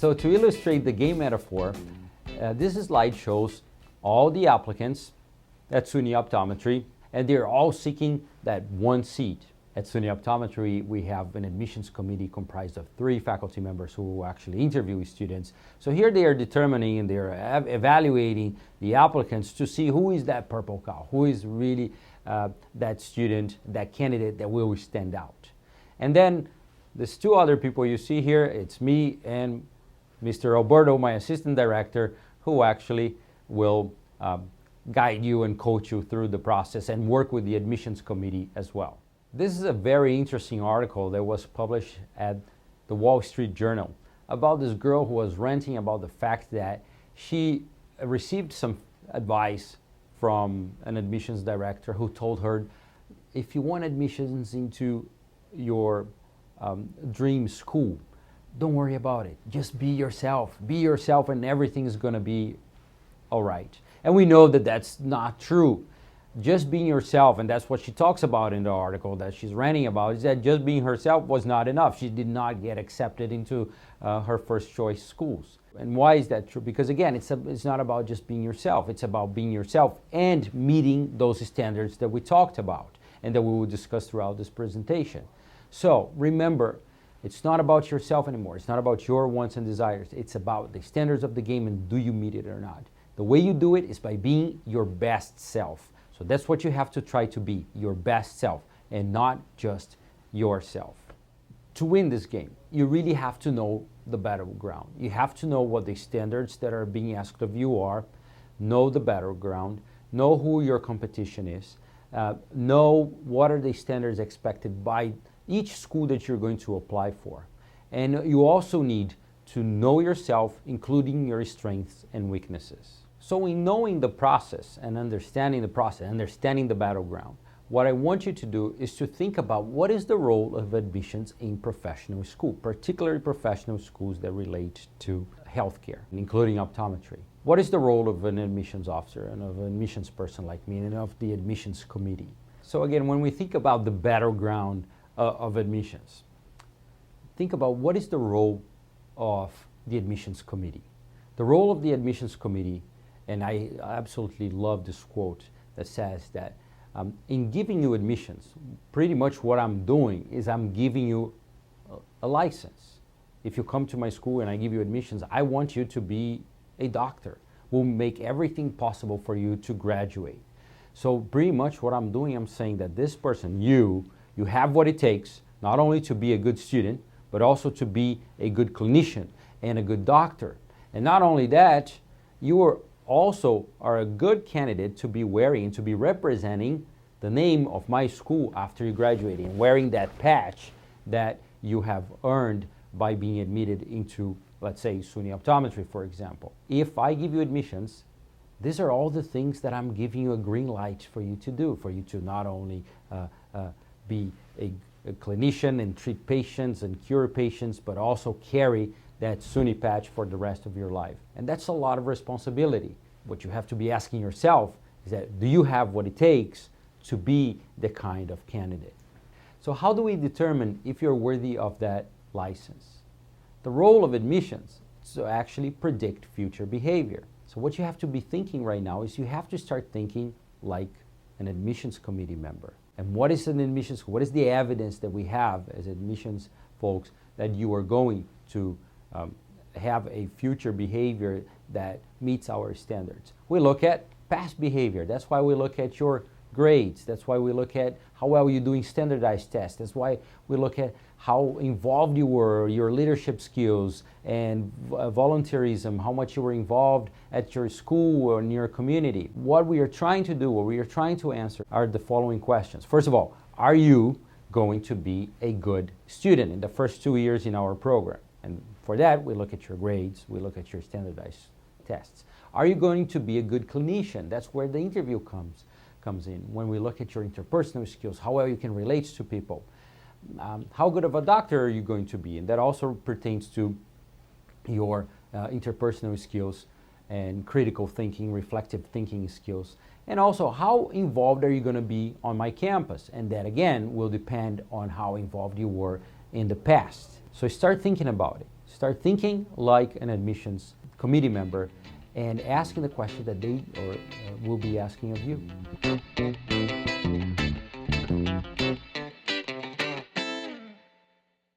So to illustrate the game metaphor, this slide shows all the applicants at SUNY Optometry, and they're all seeking that one seat. At SUNY Optometry, we have an admissions committee comprised of 3 faculty members who actually interview students. So here they are determining and they're evaluating the applicants to see who is that purple cow, who is really that student, that candidate that will stand out. And then there's 2 other people you see here. It's me and Mr. Alberto, my assistant director, who actually will guide you and coach you through the process and work with the admissions committee as well. This is a very interesting article that was published at the Wall Street Journal about this girl who was ranting about the fact that she received some advice from an admissions director who told her, if you want admissions into your dream school, don't worry about it. Just be yourself. Be yourself and everything is going to be all right. And we know that that's not true. Just being yourself, and that's what she talks about in the article that she's ranting about, is that just being herself was not enough. She did not get accepted into her first choice schools. And why is that true? Because again, it's not about just being yourself. It's about being yourself and meeting those standards that we talked about and that we will discuss throughout this presentation. So remember, it's not about yourself anymore. It's not about your wants and desires. It's about the standards of the game and do you meet it or not. The way you do it is by being your best self. So that's what you have to try to be, your best self, and not just yourself. To win this game, you really have to know the battleground. You have to know what the standards that are being asked of you are, know the battleground, know who your competition is, know what are the standards expected by each school that you're going to apply for. And you also need to know yourself, including your strengths and weaknesses. So in knowing the process and understanding the process, understanding the battleground, what I want you to do is to think about what is the role of admissions in professional school, particularly professional schools that relate to healthcare, including optometry. What is the role of an admissions officer and of an admissions person like me and of the admissions committee? So again, when we think about the battleground of admissions, think about what is the role of the admissions committee. The role of the admissions committee, and I absolutely love this quote that says that in giving you admissions, pretty much what I'm doing is I'm giving you a license. If you come to my school and I give you admissions, I want you to be a doctor. We'll make everything possible for you to graduate. So pretty much what I'm doing, I'm saying that this person, you have what it takes, not only to be a good student, but also to be a good clinician and a good doctor. And not only that, you are also a good candidate to be wearing and to be representing the name of my school after you graduate, and wearing that patch that you have earned by being admitted into, let's say, SUNY Optometry, for example. If I give you admissions, these are all the things that I'm giving you a green light for you to do, for you to not only be a clinician and treat patients and cure patients, but also carry that SUNY patch for the rest of your life. And that's a lot of responsibility. What you have to be asking yourself is that, do you have what it takes to be the kind of candidate? So how do we determine if you're worthy of that license? The role of admissions is to actually predict future behavior. So what you have to be thinking right now is you have to start thinking like an admissions committee member. And what is an admissions? What is the evidence that we have as admissions folks that you are going to have a future behavior that meets our standards? We look at past behavior. That's why we look at your grades. That's why we look at how well you're doing standardized tests. That's why we look at how involved you were, your leadership skills and volunteerism, how much you were involved at your school or in your community. What we are trying to do, what we are trying to answer are the following questions. First of all, are you going to be a good student in the first 2 years in our program? And for that, we look at your grades, we look at your standardized tests. Are you going to be a good clinician? That's where the interview comes in. When we look at your interpersonal skills, how well you can relate to people. How good of a doctor are you going to be? And that also pertains to your interpersonal skills and critical thinking, reflective thinking skills. And also, how involved are you going to be on my campus? And that again will depend on how involved you were in the past. So start thinking about it. Start thinking like an admissions committee member and asking the question that they will be asking of you.